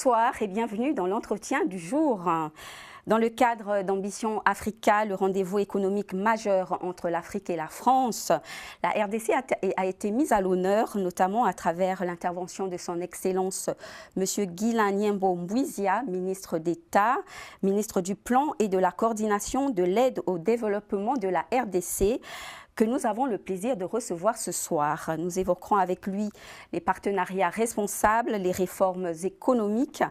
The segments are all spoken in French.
Bonsoir et bienvenue dans l'entretien du jour. Dans le cadre d'Ambition Africa, le rendez-vous économique majeur entre l'Afrique et la France, la RDC a été mise à l'honneur, notamment à travers l'intervention de son Excellence M. Guilain Nyembo Mbouizia, ministre d'État, ministre du Plan et de la coordination de l'aide au développement de la RDC, que nous avons le plaisir de recevoir ce soir. Nous évoquerons avec lui les partenariats responsables, les réformes économiques,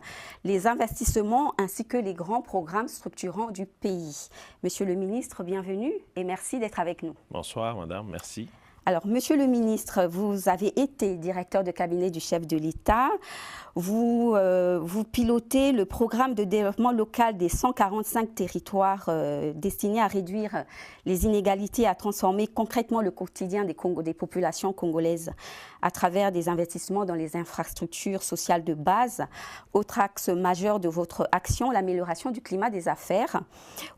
les investissements ainsi que les grands programmes structurants du pays. Monsieur le ministre, bienvenue et merci d'être avec nous. Bonsoir madame, merci. Alors, monsieur le ministre, vous avez été directeur de cabinet du chef de l'État. Vous pilotez le programme de développement local des 145 territoires destinés à réduire les inégalités et à transformer concrètement le quotidien des populations congolaises à travers des investissements dans les infrastructures sociales de base. Autre axe majeur de votre action, l'amélioration du climat des affaires,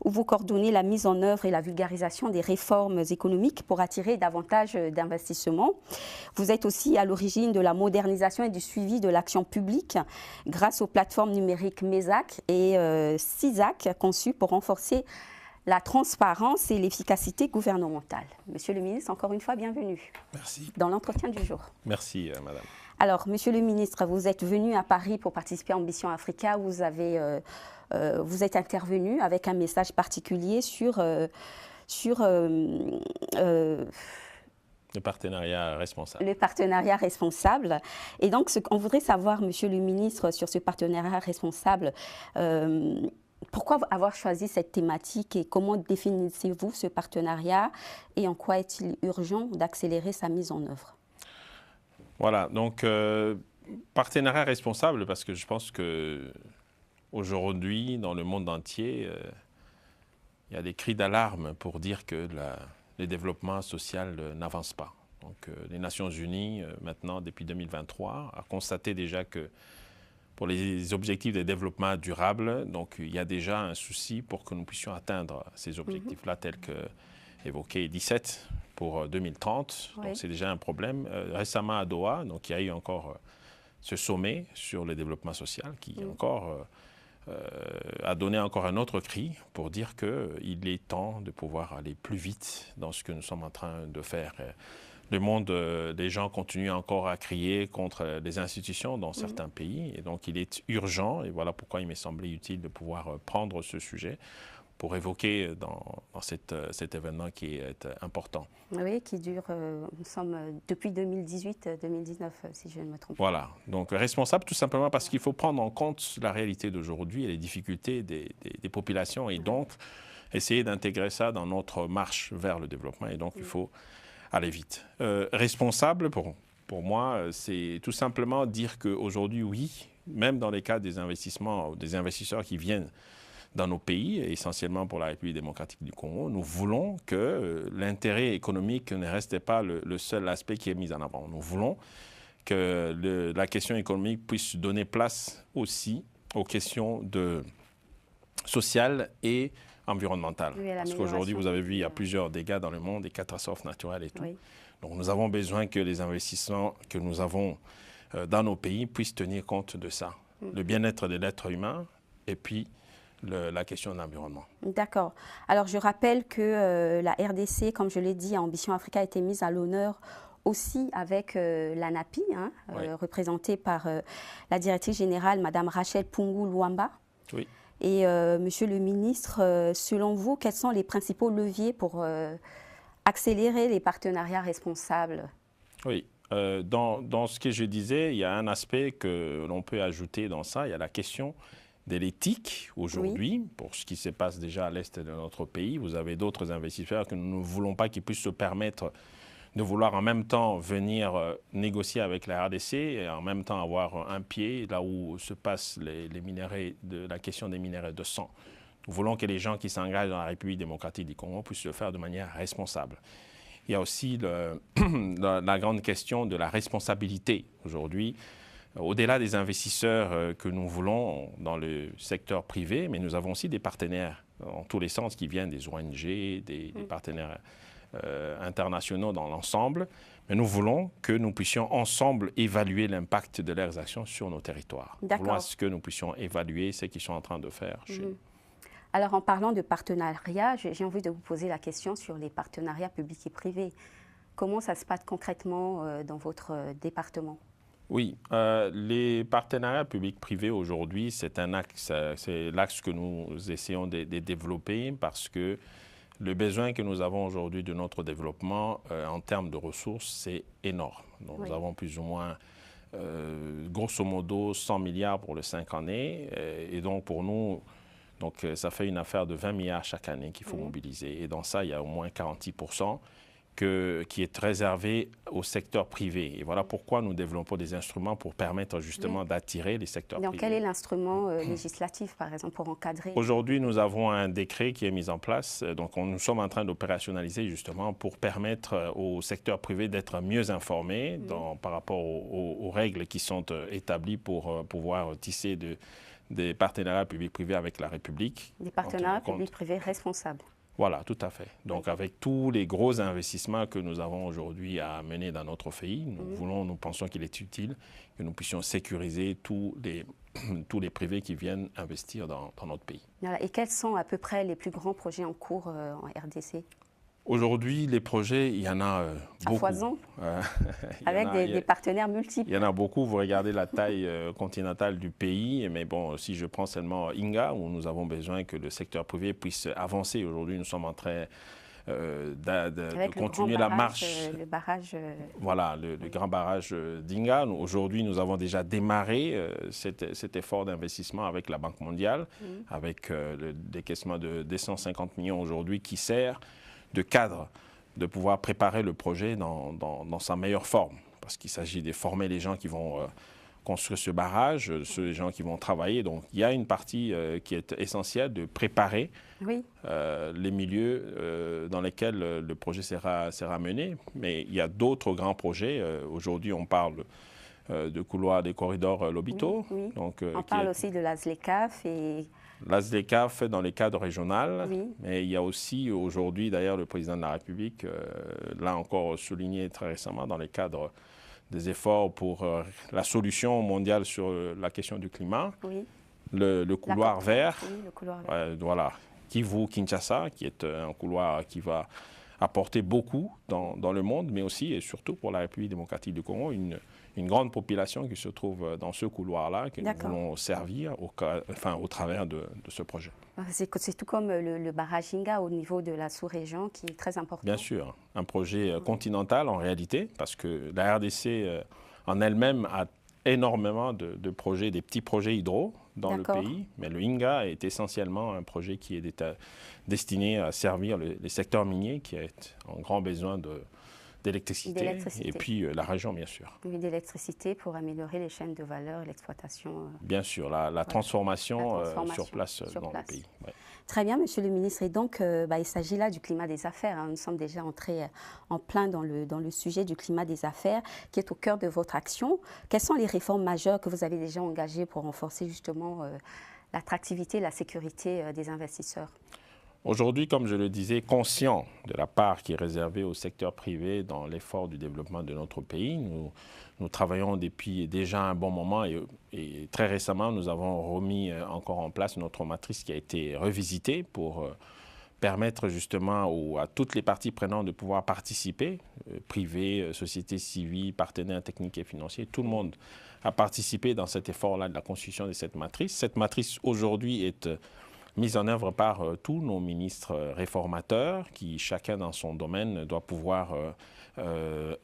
où vous coordonnez la mise en œuvre et la vulgarisation des réformes économiques pour attirer davantage d'investissements. Vous êtes aussi à l'origine de la modernisation et du suivi de l'action publique grâce aux plateformes numériques MESAC et CISAC conçues pour renforcer la transparence et l'efficacité gouvernementale. Monsieur le ministre, encore une fois, bienvenue. Merci. Dans l'entretien du jour. Merci, madame. Alors, monsieur le ministre, vous êtes venu à Paris pour participer à Ambition Africa. Vous êtes intervenu avec un message particulier sur le partenariat responsable. Le partenariat responsable. Et donc, on voudrait savoir, monsieur le ministre, sur ce partenariat responsable, pourquoi avoir choisi cette thématique et comment définissez-vous ce partenariat et en quoi est-il urgent d'accélérer sa mise en œuvre? Voilà, donc partenariat responsable parce que je pense qu'aujourd'hui, dans le monde entier, il y a des cris d'alarme pour dire que le développement social n'avance pas. Donc les Nations Unies, maintenant, depuis 2023, a constaté déjà que pour les objectifs de développement durable, donc il y a déjà un souci pour que nous puissions atteindre ces objectifs-là, tels que évoqués 17 pour 2030. Oui. Donc c'est déjà un problème. Récemment à Doha, donc il y a eu encore ce sommet sur le développement social qui encore a donné encore un autre cri pour dire qu'il est temps de pouvoir aller plus vite dans ce que nous sommes en train de faire. Le monde, les gens continuent encore à crier contre les institutions dans certains pays. Et donc, il est urgent, et voilà pourquoi il m'est semblé utile de pouvoir prendre ce sujet pour évoquer dans cet événement qui est important. Oui, qui dure, nous sommes depuis 2018-2019, si je ne me trompe pas. Voilà, donc responsable tout simplement parce qu'il faut prendre en compte la réalité d'aujourd'hui et les difficultés des populations et donc essayer d'intégrer ça dans notre marche vers le développement. Et donc, il faut aller vite. Responsable, pour moi, c'est tout simplement dire qu'aujourd'hui, oui, même dans les cas des investissements, des investisseurs qui viennent dans nos pays, essentiellement pour la République démocratique du Congo, nous voulons que l'intérêt économique ne reste pas le seul aspect qui est mis en avant. Nous voulons que la question économique puisse donner place aussi aux questions sociales et environnementale. Oui, parce qu'aujourd'hui, vous avez vu, il y a plusieurs dégâts dans le monde, des catastrophes naturelles et tout. Oui. Donc, nous avons besoin que les investissements que nous avons dans nos pays puissent tenir compte de ça. Le bien-être de l'être humain et puis la question de l'environnement. D'accord. Alors, je rappelle que la RDC, comme je l'ai dit, Ambition Africa a été mise à l'honneur aussi avec l'ANAPI, représentée par la directrice générale, Mme Rachel Pungu Luamba. Oui. Et monsieur le ministre, selon vous, quels sont les principaux leviers pour accélérer les partenariats responsables? Oui, dans ce que je disais, il y a un aspect que l'on peut ajouter dans ça, il y a la question de l'éthique aujourd'hui, pour ce qui se passe déjà à l'est de notre pays. Vous avez d'autres investisseurs que nous ne voulons pas qu'ils puissent se permettre de vouloir en même temps venir négocier avec la RDC et en même temps avoir un pied là où se passe la question des minéraux de sang. Nous voulons que les gens qui s'engagent dans la République démocratique du Congo puissent le faire de manière responsable. Il y a aussi la grande question de la responsabilité aujourd'hui. Au-delà des investisseurs que nous voulons dans le secteur privé, mais nous avons aussi des partenaires en tous les sens qui viennent des ONG, des partenaires internationaux dans l'ensemble, mais nous voulons que nous puissions ensemble évaluer l'impact de leurs actions sur nos territoires. Nous voulons que nous puissions évaluer ce qu'ils sont en train de faire chez nous. Alors, en parlant de partenariat, j'ai envie de vous poser la question sur les partenariats publics et privés. Comment ça se passe concrètement dans votre département? Oui, les partenariats publics-privés aujourd'hui, c'est l'axe que nous essayons de développer parce que le besoin que nous avons aujourd'hui de notre développement en termes de ressources, c'est énorme. Donc, nous avons plus ou moins, grosso modo, 100 milliards pour les 5 années. Et donc, pour nous, ça fait une affaire de 20 milliards chaque année qu'il faut mobiliser. Et dans ça, il y a au moins 46% qui est réservé au secteur privé. Et voilà pourquoi nous développons des instruments pour permettre justement d'attirer les secteurs privés. Donc, quel est l'instrument législatif, par exemple, pour encadrer? Aujourd'hui, nous avons un décret qui est mis en place. Donc, nous sommes en train d'opérationnaliser justement pour permettre au secteur privé d'être mieux informé par rapport aux règles qui sont établies pour pouvoir tisser des partenariats publics-privés avec la République. Des partenariats publics-privés responsables. Voilà, tout à fait. Donc, avec tous les gros investissements que nous avons aujourd'hui à mener dans notre pays, nous pensons qu'il est utile que nous puissions sécuriser tous les privés qui viennent investir dans notre pays. Voilà. Et quels sont à peu près les plus grands projets en cours en RDC? Aujourd'hui, les projets, il y en a beaucoup. À foison, avec des partenaires multiples. Il y en a beaucoup. Vous regardez la taille continentale du pays. Mais bon, si je prends seulement Inga, où nous avons besoin que le secteur privé puisse avancer. Aujourd'hui, nous sommes en train de continuer la marche. Le barrage. Voilà, le grand barrage d'Inga. Aujourd'hui, nous avons déjà démarré cet effort d'investissement avec la Banque mondiale, avec le décaissement de 250 millions aujourd'hui qui sert de cadre, de pouvoir préparer le projet dans sa meilleure forme. Parce qu'il s'agit de former les gens qui vont construire ce barrage, les gens qui vont travailler. Donc, il y a une partie qui est essentielle de préparer les milieux dans lesquels le projet sera mené. Mais il y a d'autres grands projets. Aujourd'hui, on parle de couloirs, des corridors Lobito. Donc, on parle aussi de la ZLECAF et... La ZLECAF dans les cadres régionaux, mais il y a aussi aujourd'hui, d'ailleurs, le président de la République l'a encore souligné très récemment dans les cadres des efforts pour la solution mondiale sur la question du climat, le couloir vert, voilà, Kivu-Kinshasa, qui est un couloir qui va apporter beaucoup dans le monde, mais aussi et surtout pour la République démocratique du Congo, une grande population qui se trouve dans ce couloir-là, que nous voulons servir au travers de ce projet. C'est tout comme le barrage Inga au niveau de la sous-région qui est très important. Bien sûr, un projet continental en réalité, parce que la RDC en elle-même a énormément de projets, des petits projets hydro dans le pays, mais le Inga est essentiellement un projet qui est destiné à servir les secteurs miniers qui est en grand besoin d'électricité et puis la région, bien sûr. Oui, d'électricité pour améliorer les chaînes de valeur et l'exploitation. Bien sûr, la transformation sur place dans le pays. Ouais. Très bien, Monsieur le ministre. Et donc, il s'agit là du climat des affaires. Nous sommes déjà entrés en plein dans le sujet du climat des affaires qui est au cœur de votre action. Quelles sont les réformes majeures que vous avez déjà engagées pour renforcer justement l'attractivité et la sécurité des investisseurs? Aujourd'hui, comme je le disais, conscient de la part qui est réservée au secteur privé dans l'effort du développement de notre pays, nous travaillons depuis déjà un bon moment et très récemment, nous avons remis encore en place notre matrice qui a été revisitée pour permettre justement à toutes les parties prenantes de pouvoir participer, privés, sociétés civiles, partenaires techniques et financiers, tout le monde a participé dans cet effort-là de la construction de cette matrice. Cette matrice aujourd'hui est mise en œuvre par tous nos ministres réformateurs qui, chacun dans son domaine, doit pouvoir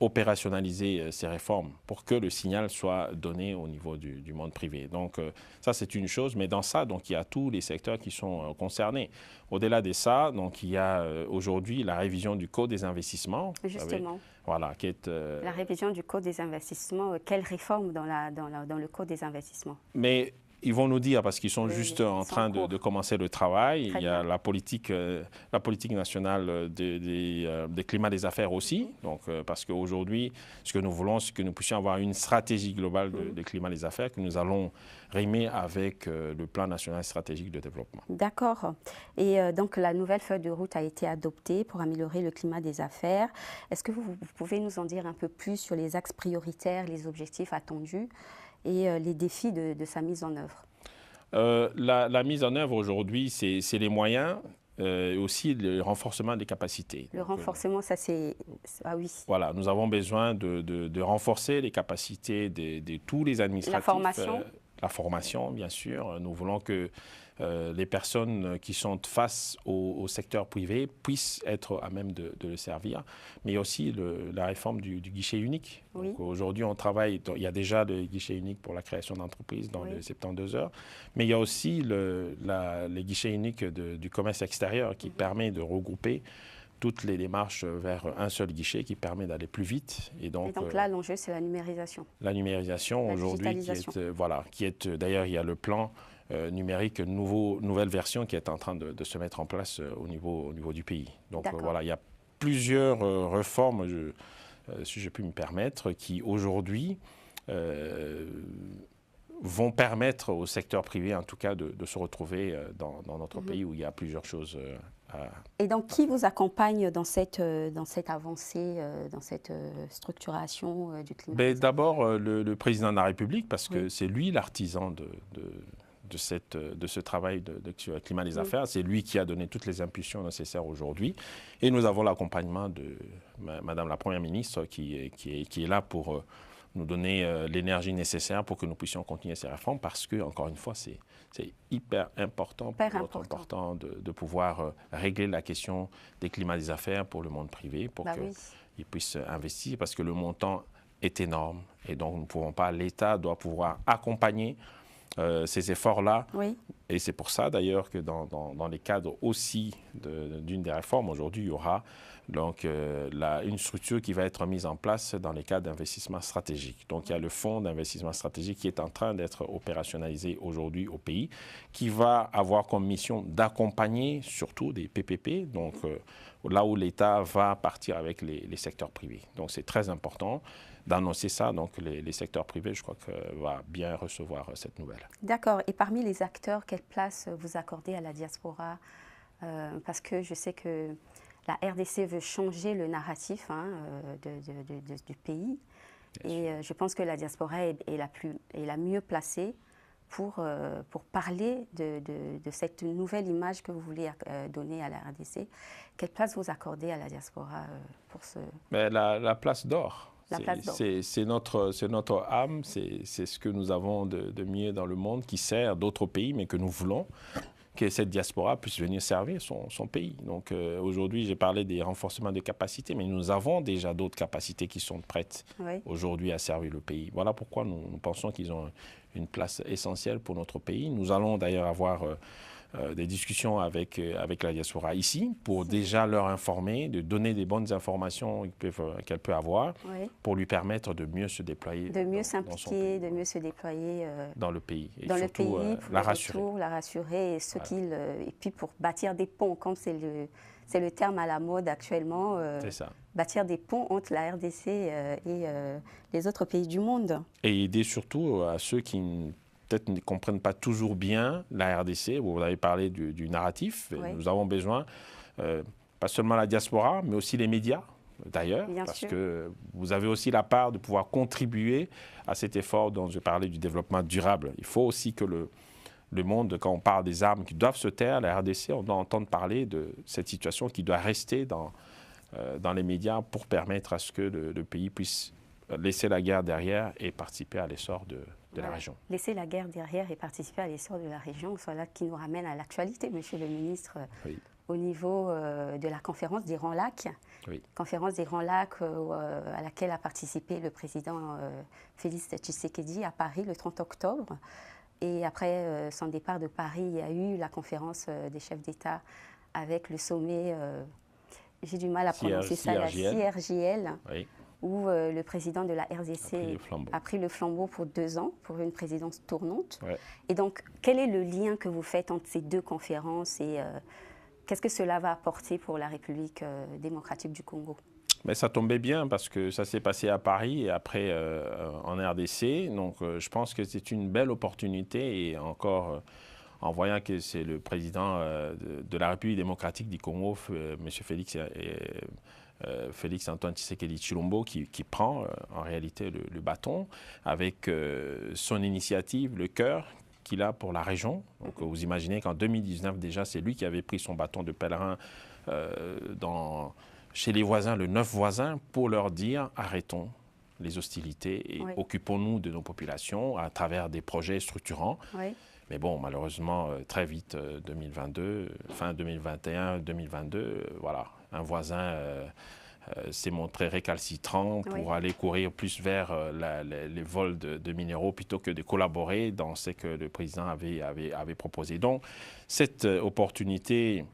opérationnaliser ces réformes pour que le signal soit donné au niveau du monde privé. Donc ça, c'est une chose, mais dans ça, donc, il y a tous les secteurs qui sont concernés. Au-delà de ça, donc, il y a aujourd'hui la révision du Code des investissements. Justement. Voilà, qui est, la révision du Code des investissements, quelle réforme dans le Code des investissements? Mais Ils vont nous dire, parce qu'ils sont juste en train cours. de commencer le travail. Très Il y a bien. la politique nationale des climats des affaires aussi. Donc, parce qu'aujourd'hui, ce que nous voulons, c'est que nous puissions avoir une stratégie globale des climats des affaires que nous allons rimer avec le plan national stratégique de développement. D'accord. Et donc, la nouvelle feuille de route a été adoptée pour améliorer le climat des affaires. Est-ce que vous pouvez nous en dire un peu plus sur les axes prioritaires, les objectifs attendus et les défis de sa mise en œuvre? La mise en œuvre aujourd'hui, c'est les moyens et aussi le renforcement des capacités. Le renforcement, ça c'est... Ah oui. Voilà, nous avons besoin de renforcer les capacités de tous les administratifs. La formation? La formation, bien sûr. Nous voulons que les personnes qui sont face au secteur privé puissent être à même de le servir. Mais il y a aussi la réforme du guichet unique. Oui. Aujourd'hui, on travaille, il y a déjà le guichet unique pour la création d'entreprises dans les 72 heures, mais il y a aussi les guichets uniques du commerce extérieur qui permet de regrouper toutes les démarches vers un seul guichet qui permet d'aller plus vite. Et donc là, l'enjeu, c'est la numérisation. La numérisation aujourd'hui, qui est d'ailleurs, il y a le plan numérique, nouvelle version qui est en train de se mettre en place au niveau du pays. Donc voilà, il y a plusieurs réformes, si je puis me permettre, qui aujourd'hui vont permettre au secteur privé, en tout cas, de se retrouver dans notre pays où il y a plusieurs choses Et donc, qui vous accompagne dans cette avancée, dans cette structuration du climat? D'abord, le président de la République, parce que c'est lui l'artisan de ce travail de climat des affaires. C'est lui qui a donné toutes les impulsions nécessaires aujourd'hui. Et nous avons l'accompagnement de Madame la Première ministre qui est là pour nous donner l'énergie nécessaire pour que nous puissions continuer ces réformes parce que, encore une fois, c'est hyper important de pouvoir régler la question des climats des affaires pour le monde privé, pour qu'ils puissent investir parce que le montant est énorme et donc nous ne pouvons pas, l'État doit pouvoir accompagner ces efforts-là. Oui. Et c'est pour ça d'ailleurs que dans les cadres aussi d'une des réformes, aujourd'hui, il y aura donc une structure qui va être mise en place dans les cadres d'investissement stratégique. Donc il y a le fonds d'investissement stratégique qui est en train d'être opérationnalisé aujourd'hui au pays, qui va avoir comme mission d'accompagner surtout des PPP, donc là où l'État va partir avec les secteurs privés. Donc c'est très important d'annoncer ça. Donc les secteurs privés, je crois que va bien recevoir cette nouvelle. D'accord. Et parmi les acteurs, quelle place vous accordez à la diaspora? Parce que je sais que la RDC veut changer le narratif du pays. Et je pense que la diaspora est la mieux placée pour parler de cette nouvelle image que vous voulez donner à la RDC. Quelle place vous accordez à la diaspora pour ce... Mais la place d'or. C'est notre âme, c'est ce que nous avons de mieux dans le monde qui sert d'autres pays, mais que nous voulons que cette diaspora puisse venir servir son pays. Donc aujourd'hui, j'ai parlé des renforcements des capacités, mais nous avons déjà d'autres capacités qui sont prêtes aujourd'hui à servir le pays. Voilà pourquoi nous pensons qu'ils ont une place essentielle pour notre pays. Nous allons d'ailleurs avoir des discussions avec la diaspora ici pour déjà leur informer, de donner des bonnes informations qu'elle peut avoir pour lui permettre de mieux se déployer. De mieux s'impliquer, de mieux se déployer dans le pays. Et dans surtout, le pays, pour la rassurer. Et puis pour bâtir des ponts, comme c'est le terme à la mode actuellement, bâtir des ponts entre la RDC et les autres pays du monde. Et aider surtout à ceux qui peut-être ne comprennent pas toujours bien la RDC. Vous avez parlé du narratif. Nous avons besoin, pas seulement la diaspora, mais aussi les médias, d'ailleurs, parce que vous avez aussi la part de pouvoir contribuer à cet effort dont je parlais du développement durable. Il faut aussi que le monde, quand on parle des armes qui doivent se taire, la RDC, on doit entendre parler de cette situation qui doit rester dans les médias pour permettre à ce que le pays puisse laisser la guerre derrière et participer à l'essor de la région. Laisser la guerre derrière et participer à l'essor de la région, voilà qui nous ramène à l'actualité, Monsieur le ministre, au niveau de la conférence des Grands Lacs. Conférence des Grands Lacs à laquelle a participé le président Félix Tshisekedi à Paris le 30 octobre. Et après son départ de Paris, il y a eu la conférence des chefs d'État avec le sommet, j'ai du mal à prononcer ça, la CIRGL. où le président de la RDC a pris le flambeau pour 2 ans, pour une présidence tournante. Ouais. Et donc, quel est le lien que vous faites entre ces 2 conférences et qu'est-ce que cela va apporter pour la République démocratique du Congo? Mais ça tombait bien parce que ça s'est passé à Paris et après en RDC. Donc je pense que c'est une belle opportunité et encore en voyant que c'est le président de la République démocratique du Congo, M. Félix Antoine Tshisekedi Tshilombo, qui prend en réalité le bâton avec son initiative, le cœur qu'il a pour la région. Donc vous imaginez qu'en 2019 déjà, c'est lui qui avait pris son bâton de pèlerin chez les voisins, le 9 voisins, pour leur dire arrêtons les hostilités et occupons-nous de nos populations à travers des projets structurants. Oui. Mais bon, malheureusement, très vite, 2022, fin 2021, 2022, voilà, un voisin s'est montré récalcitrant pour aller courir plus vers les vols de minéraux plutôt que de collaborer dans ce que le président avait proposé. Donc, cette opportunité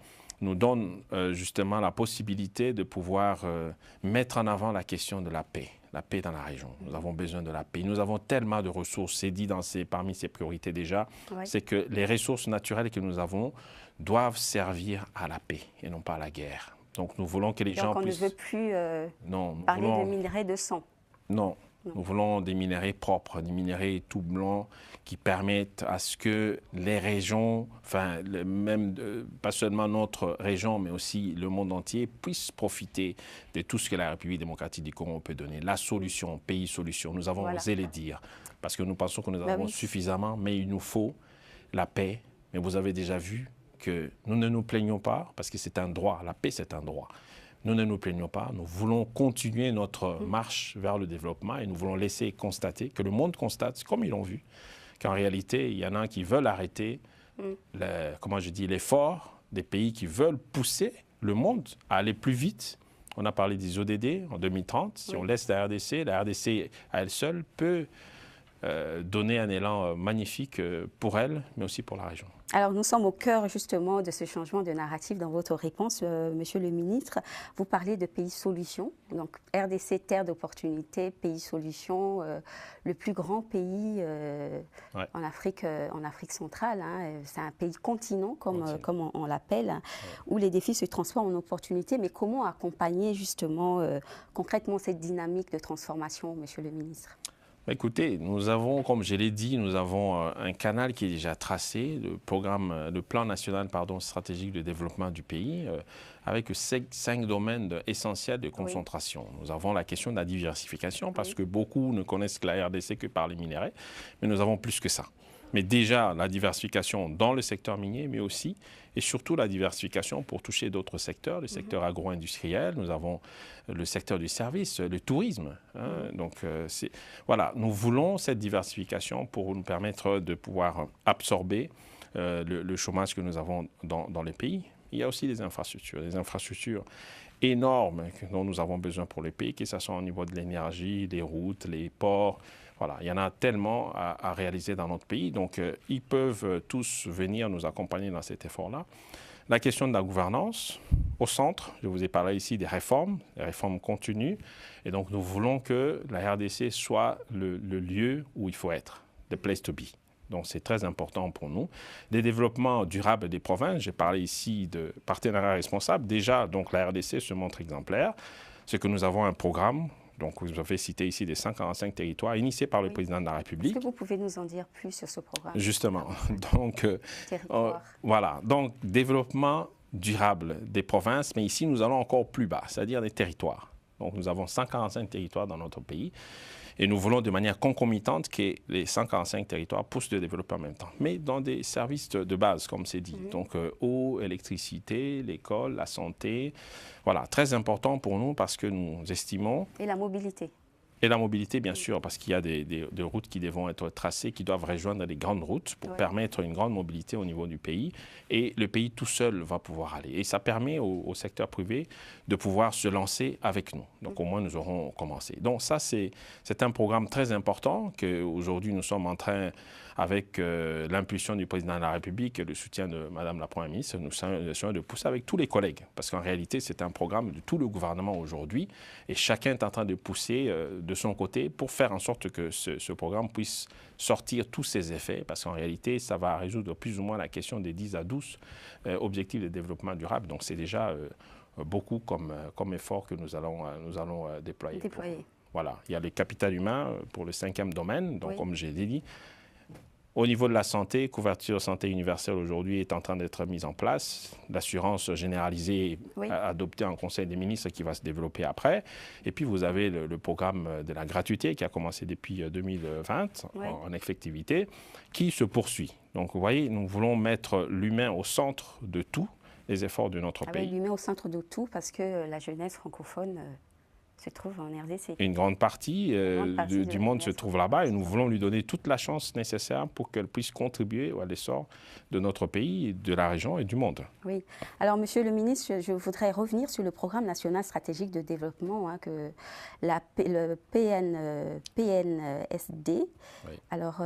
nous donne justement la possibilité de pouvoir mettre en avant la question de la paix dans la région. Nous avons besoin de la paix. Nous avons tellement de ressources, c'est dit parmi ces priorités déjà, c'est que les ressources naturelles que nous avons doivent servir à la paix et non pas à la guerre. Donc nous voulons que les gens puissent... Donc on ne veut plus parler de minerais de sang. Non. Nous voulons des minéraux propres, des minéraux tout blancs qui permettent à ce que les régions, enfin même pas seulement notre région, mais aussi le monde entier puissent profiter de tout ce que la République démocratique du Congo peut donner. La solution, pays solution, nous avons osé le dire parce que nous pensons que nous en avons suffisamment, mais il nous faut la paix. Mais vous avez déjà vu que nous ne nous plaignons pas parce que c'est un droit, la paix c'est un droit. Nous ne nous plaignons pas, nous voulons continuer notre marche vers le développement et nous voulons laisser constater, que le monde constate, comme ils l'ont vu, qu'en réalité, il y en a qui veulent arrêter l'effort des pays qui veulent pousser le monde à aller plus vite. On a parlé des ODD en 2030. Si on laisse la RDC à elle seule peut donner un élan magnifique pour elle, mais aussi pour la région. Alors, nous sommes au cœur justement de ce changement de narratif dans votre réponse, Monsieur le ministre. Vous parlez de pays solution, donc RDC, terre d'opportunité, pays solution, le plus grand pays en Afrique centrale. Hein. C'est un pays continent, comme on l'appelle, où les défis se transforment en opportunités. Mais comment accompagner justement concrètement cette dynamique de transformation, Monsieur le ministre ? Écoutez, nous avons, comme je l'ai dit, nous avons un canal qui est déjà tracé, le plan national stratégique de développement du pays, avec 5 domaines essentiels de concentration. Nous avons la question de la diversification, parce que beaucoup ne connaissent la RDC que par les minéraux, mais nous avons plus que ça. Mais déjà, la diversification dans le secteur minier, mais aussi et surtout la diversification pour toucher d'autres secteurs, le secteur agro-industriel, nous avons le secteur du service, le tourisme. Hein, donc, voilà, nous voulons cette diversification pour nous permettre de pouvoir absorber le chômage que nous avons dans les pays. Il y a aussi des infrastructures énormes dont nous avons besoin pour les pays, que ce soit au niveau de l'énergie, les routes, les ports. Voilà, il y en a tellement à réaliser dans notre pays. Donc, ils peuvent tous venir nous accompagner dans cet effort-là. La question de la gouvernance, au centre, je vous ai parlé ici des réformes continues. Et donc, nous voulons que la RDC soit le lieu où il faut être, the place to be. Donc, c'est très important pour nous. Des développements durables des provinces, j'ai parlé ici de partenariats responsables. Déjà, donc, la RDC se montre exemplaire. C'est que nous avons un programme. Donc, vous avez cité ici des 145 territoires initiés par le président de la République. Est-ce que vous pouvez nous en dire plus sur ce programme? Justement. Donc, voilà. Donc, développement durable des provinces, mais ici, nous allons encore plus bas, c'est-à-dire des territoires. Donc, nous avons 145 territoires dans notre pays. Et nous voulons de manière concomitante que les 145 territoires poussent le développement en même temps, mais dans des services de base, comme c'est dit. Donc, eau, électricité, l'école, la santé. Voilà, très important pour nous parce que nous estimons... Et la mobilité. Et la mobilité, bien sûr, parce qu'il y a des routes qui devront être tracées, qui doivent rejoindre les grandes routes pour permettre une grande mobilité au niveau du pays. Et le pays tout seul va pouvoir aller. Et ça permet au secteur privé de pouvoir se lancer avec nous. Donc au moins, nous aurons commencé. Donc ça, c'est un programme très important qu'aujourd'hui, nous sommes en train, avec l'impulsion du président de la République et le soutien de Madame la Première ministre, nous essayons de pousser avec tous les collègues. Parce qu'en réalité, c'est un programme de tout le gouvernement aujourd'hui. Et chacun est en train de pousser de son côté pour faire en sorte que ce programme puisse sortir tous ses effets. Parce qu'en réalité, ça va résoudre plus ou moins la question des 10 à 12 objectifs de développement durable. Donc c'est déjà beaucoup comme effort que nous allons déployer. Voilà. Il y a le capital humain pour le 5e domaine. Donc comme j'ai dit, au niveau de la santé, couverture santé universelle aujourd'hui est en train d'être mise en place. L'assurance généralisée adoptée en Conseil des ministres qui va se développer après. Et puis vous avez le programme de la gratuité qui a commencé depuis 2020 en effectivité, qui se poursuit. Donc vous voyez, nous voulons mettre l'humain au centre de tous les efforts de notre pays. L'humain au centre de tout parce que la jeunesse francophone se trouve en RDC. Une grande partie, du monde se trouve là-bas et nous voulons lui donner toute la chance nécessaire pour qu'elle puisse contribuer à l'essor de notre pays, de la région et du monde. Oui. Alors, Monsieur le ministre, je voudrais revenir sur le programme national stratégique de développement, que le PNSD. Oui. Alors,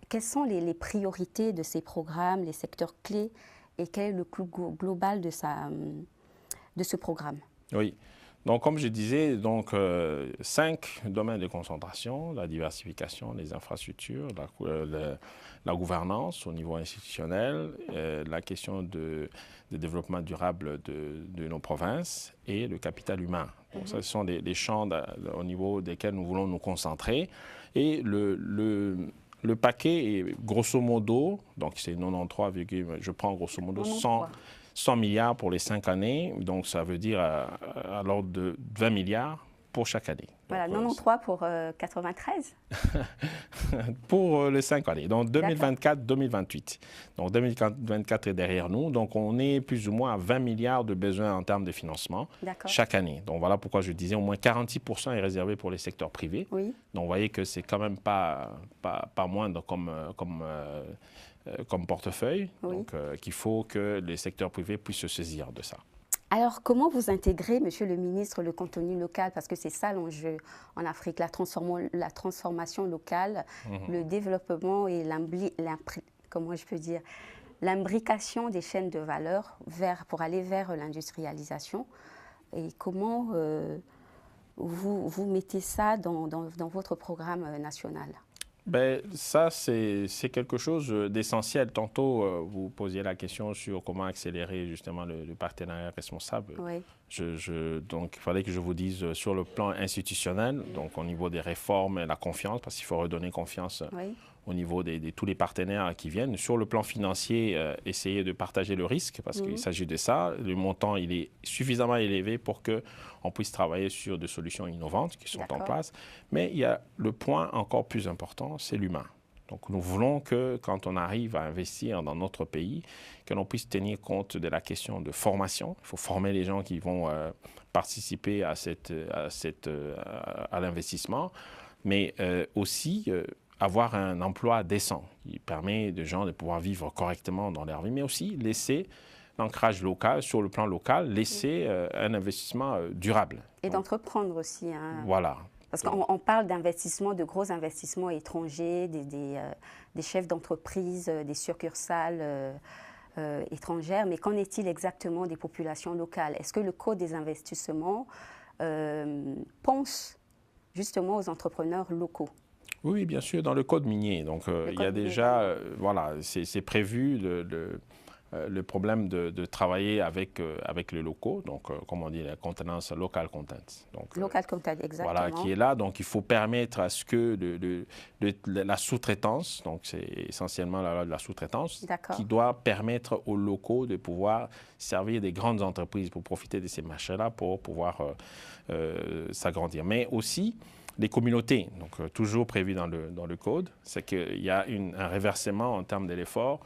quelles sont les priorités de ces programmes, les secteurs clés et quel est le coût global de ce programme? Oui. Donc, comme je disais, 5 domaines de concentration, la diversification, les infrastructures, la gouvernance au niveau institutionnel, la question de développement durable de nos provinces et le capital humain. Donc, ce sont les champs au niveau desquels nous voulons nous concentrer. Et le paquet est grosso modo, donc c'est 93, je prends grosso modo 100 milliards pour les 5 années, donc ça veut dire à l'ordre de 20 milliards pour chaque année. Voilà, 93 pour 93 pour les 5 années, donc 2024-2028. Donc 2024 est derrière nous, donc on est plus ou moins à 20 milliards de besoins en termes de financement chaque année. Donc voilà pourquoi je disais au moins 46% est réservé pour les secteurs privés. Oui. Donc vous voyez que c'est quand même pas moindre comme portefeuille, donc qu'il faut que les secteurs privés puissent se saisir de ça. Alors, comment vous intégrez, Monsieur le ministre, le contenu local? Parce que c'est ça l'enjeu en Afrique, la transformation locale, le développement et l'imbrication des chaînes de valeur pour aller vers l'industrialisation. Et comment vous mettez ça dans votre programme national? Ben, ça, c'est quelque chose d'essentiel. Tantôt, vous posiez la question sur comment accélérer justement le partenariat responsable. Oui. Donc, il fallait que je vous dise sur le plan institutionnel, donc au niveau des réformes et la confiance, parce qu'il faut redonner confiance au niveau de tous les partenaires qui viennent. Sur le plan financier, essayer de partager le risque, parce qu'il s'agit de ça. Le montant, il est suffisamment élevé pour qu'on puisse travailler sur des solutions innovantes qui sont en place. Mais il y a le point encore plus important, c'est l'humain. Donc nous voulons que quand on arrive à investir dans notre pays, que l'on puisse tenir compte de la question de formation. Il faut former les gens qui vont participer à l'investissement, mais aussi avoir un emploi décent qui permet aux gens de pouvoir vivre correctement dans leur vie, mais aussi laisser l'ancrage local, sur le plan local, laisser un investissement durable. Et d'entreprendre aussi. Voilà. Parce qu'on parle d'investissements, de gros investissements étrangers, des chefs d'entreprise, des succursales étrangères, mais qu'en est-il exactement des populations locales? Est-ce que le Code des investissements pense justement aux entrepreneurs locaux? Oui, bien sûr, dans le Code minier. Donc, il y a déjà, voilà, c'est prévu le problème de travailler avec les locaux, donc comme on dit, la contenance, local content. Donc, local content, exactement. Voilà, qui est là. Donc, il faut permettre à ce que la sous-traitance, donc c'est essentiellement la sous-traitance, qui doit permettre aux locaux de pouvoir servir des grandes entreprises pour profiter de ces marchés-là, pour pouvoir s'agrandir. Mais aussi les communautés, donc toujours prévu dans le Code, c'est qu'il y a un réversement en termes de l'effort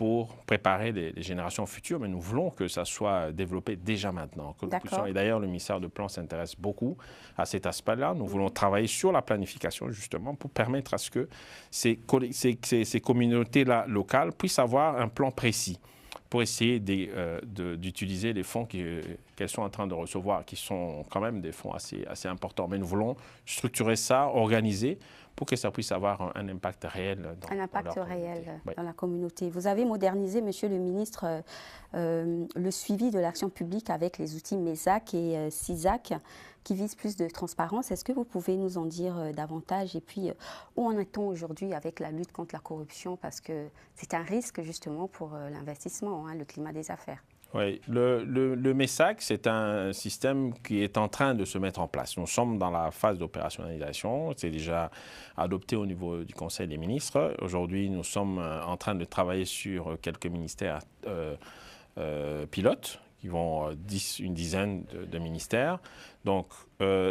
pour préparer les générations futures, mais nous voulons que ça soit développé déjà maintenant. Et d'ailleurs, le ministère de Plan s'intéresse beaucoup à cet aspect-là. Nous voulons travailler sur la planification, justement, pour permettre à ce que ces communautés-là locales puissent avoir un plan précis pour essayer d'utiliser les fonds qu'elles sont en train de recevoir, qui sont quand même des fonds assez importants. Mais nous voulons structurer ça, organiser, pour que ça puisse avoir un impact réel dans la communauté. Vous avez modernisé, Monsieur le ministre, le suivi de l'action publique avec les outils MESAC et CISAC qui visent plus de transparence. Est-ce que vous pouvez nous en dire davantage? Et puis, où en est-on aujourd'hui avec la lutte contre la corruption? Parce que c'est un risque justement pour l'investissement, le climat des affaires. Oui, le MESAC, c'est un système qui est en train de se mettre en place. Nous sommes dans la phase d'opérationnalisation. C'est déjà adopté au niveau du Conseil des ministres. Aujourd'hui, nous sommes en train de travailler sur quelques ministères pilotes, qui vont une dizaine de ministères. Donc,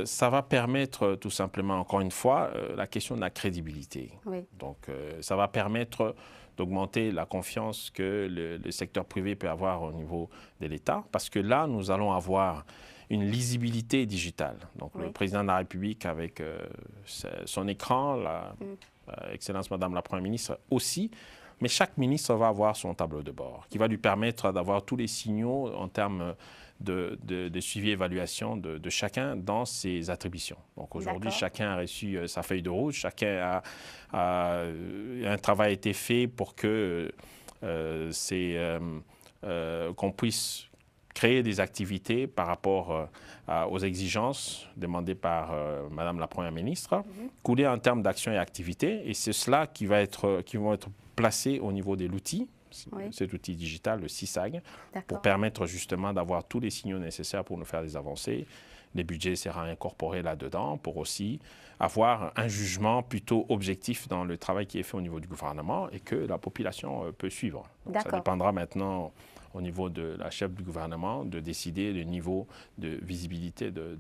ça va permettre tout simplement, encore une fois, la question de la crédibilité. Oui. Donc, ça va permettre d'augmenter la confiance que le secteur privé peut avoir au niveau de l'État, parce que là, nous allons avoir une lisibilité digitale. Donc, le président de la République avec son écran, Excellence Madame la Première ministre aussi, mais chaque ministre va avoir son tableau de bord qui va lui permettre d'avoir tous les signaux en termes de suivi et évaluation de chacun dans ses attributions. Donc aujourd'hui, chacun a reçu sa feuille de route, un travail a été fait pour que qu'on puisse créer des activités par rapport aux exigences demandées par Madame la Première ministre, couler en termes d'action et activités, et c'est cela qui vont être placés au niveau de l'outil, cet outil digital, le CISAG, pour permettre justement d'avoir tous les signaux nécessaires pour nous faire des avancées. Les budgets seront incorporés là-dedans pour aussi avoir un jugement plutôt objectif dans le travail qui est fait au niveau du gouvernement et que la population peut suivre. Donc, ça dépendra maintenant au niveau de la chef du gouvernement de décider le niveau de visibilité de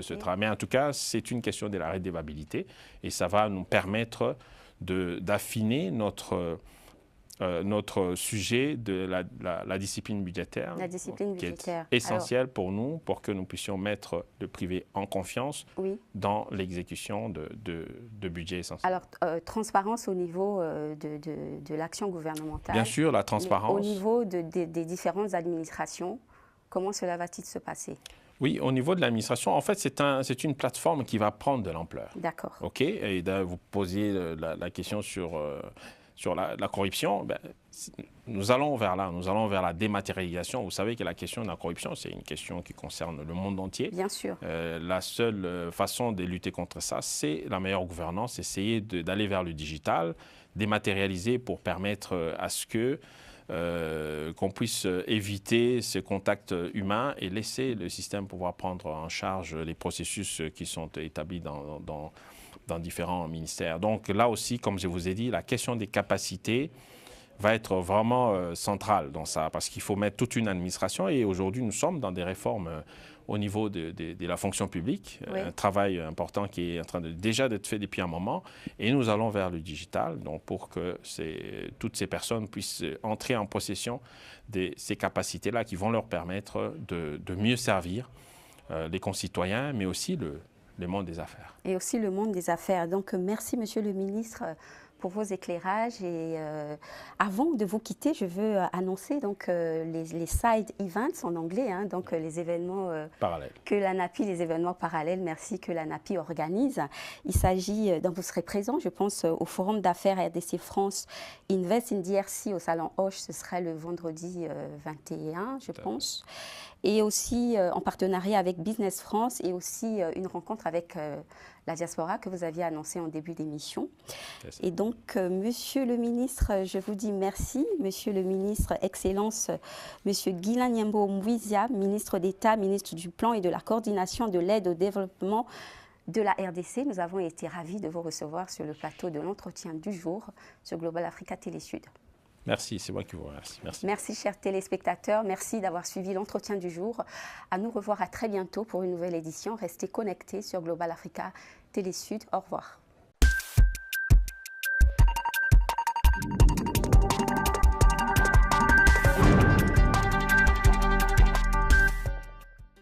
ce travail. Mais en tout cas, c'est une question de la redevabilité et ça va nous permettre d'affiner notre sujet de la discipline budgétaire, qui est essentielle pour nous, pour que nous puissions mettre le privé en confiance dans l'exécution de budgets essentiels. Alors, transparence au niveau de l'action gouvernementale. Bien sûr, la transparence. Au niveau des différentes administrations, comment cela va-t-il se passer? Oui, au niveau de l'administration, en fait, c'est une plateforme qui va prendre de l'ampleur. D'accord. OK. Et vous posiez la question sur la corruption. Nous allons vers là. Nous allons vers la dématérialisation. Vous savez que la question de la corruption, c'est une question qui concerne le monde entier. Bien sûr. La seule façon de lutter contre ça, c'est la meilleure gouvernance, essayer d'aller vers le digital, dématérialiser pour permettre à ce que qu'on puisse éviter ce contact humain et laisser le système pouvoir prendre en charge les processus qui sont établis dans différents ministères. Donc là aussi, comme je vous ai dit, la question des capacités va être vraiment centrale dans ça, parce qu'il faut mettre toute une administration et aujourd'hui, nous sommes dans des réformes au niveau de la fonction publique, un travail important qui est en train déjà d'être fait depuis un moment, et nous allons vers le digital, donc pour que toutes ces personnes puissent entrer en possession de ces capacités-là qui vont leur permettre de mieux servir les concitoyens, mais aussi le monde des affaires. Et aussi le monde des affaires. Donc, merci, Monsieur le ministre, pour vos éclairages. Et avant de vous quitter, je veux annoncer donc, les side events en anglais, donc les événements parallèles que l'ANAPI, les événements parallèles, merci, que l'ANAPI organise. Il s'agit, donc vous serez présent, je pense, au Forum d'affaires RDC France Invest in DRC au Salon Hoche, ce sera le vendredi 21, je pense. Et aussi en partenariat avec Business France et aussi une rencontre avec la diaspora que vous aviez annoncée en début d'émission. Et donc, Monsieur le ministre, je vous dis merci. Monsieur le ministre, Excellence, Monsieur Guilain Nyembo Mouizia, ministre d'État, ministre du Plan et de la Coordination de l'aide au développement de la RDC. Nous avons été ravis de vous recevoir sur le plateau de l'entretien du jour sur Global Africa Télé-Sud. Merci, c'est moi qui vous remercie. Merci. Merci, chers téléspectateurs. Merci d'avoir suivi l'entretien du jour. À nous revoir à très bientôt pour une nouvelle édition. Restez connectés sur Global Africa Télé-Sud. Au revoir.